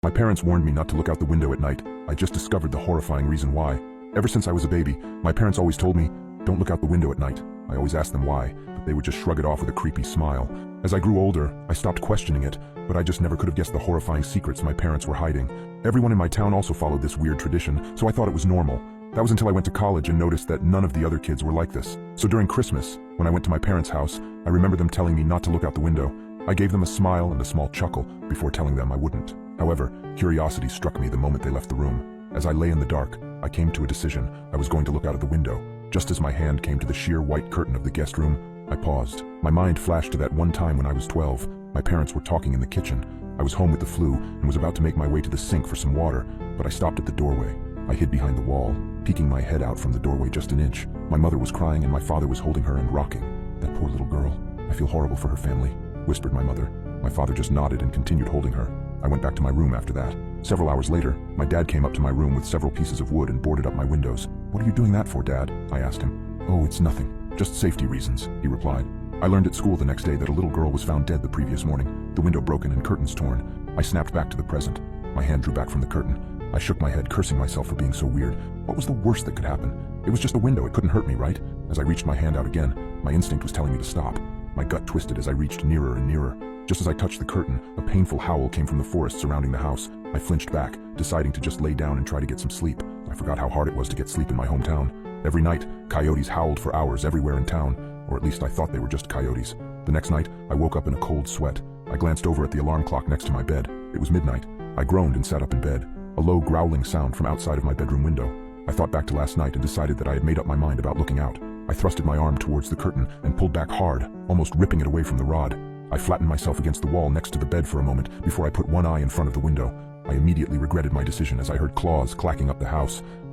My parents warned me not to look out the window at night. I just discovered the horrifying reason why. Ever since I was a baby, my parents always told me, don't look out the window at night. I always asked them why, but they would just shrug it off with a creepy smile. As I grew older, I stopped questioning it, but I just never could have guessed the horrifying secrets my parents were hiding. Everyone in my town also followed this weird tradition, so I thought it was normal. That was until I went to college and noticed that none of the other kids were like this. So during Christmas, when I went to my parents' house, I remember them telling me not to look out the window. I gave them a smile and a small chuckle before telling them I wouldn't. However, curiosity struck me the moment they left the room. As I lay in the dark, I came to a decision. I was going to look out of the window. Just as my hand came to the sheer white curtain of the guest room, I paused. My mind flashed to that one time when I was 12. My parents were talking in the kitchen. I was home with the flu and was about to make my way to the sink for some water, but I stopped at the doorway. I hid behind the wall, peeking my head out from the doorway just an inch. My mother was crying and my father was holding her and rocking. That poor little girl. I feel horrible for her family, whispered my mother. My father just nodded and continued holding her. I went back to my room after that. Several hours later, my dad came up to my room with several pieces of wood and boarded up my windows. What are you doing that for, Dad? I asked him. Oh, it's nothing. Just safety reasons, he replied. I learned at school the next day that a little girl was found dead the previous morning, the window broken and curtains torn. I snapped back to the present. My hand drew back from the curtain. I shook my head, cursing myself for being so weird. What was the worst that could happen? It was just a window, it couldn't hurt me, right? As I reached my hand out again, my instinct was telling me to stop. My gut twisted as I reached nearer and nearer. Just as I touched the curtain, a painful howl came from the forest surrounding the house. I flinched back, deciding to just lay down and try to get some sleep. I forgot how hard it was to get sleep in my hometown. Every night, coyotes howled for hours everywhere in town, or at least I thought they were just coyotes. The next night, I woke up in a cold sweat. I glanced over at the alarm clock next to my bed. It was midnight. I groaned and sat up in bed. A low growling sound from outside of my bedroom window. I thought back to last night and decided that I had made up my mind about looking out. I thrusted my arm towards the curtain and pulled back hard, almost ripping it away from the rod. I flattened myself against the wall next to the bed for a moment before I put one eye in front of the window. I immediately regretted my decision as I heard claws clacking up the house.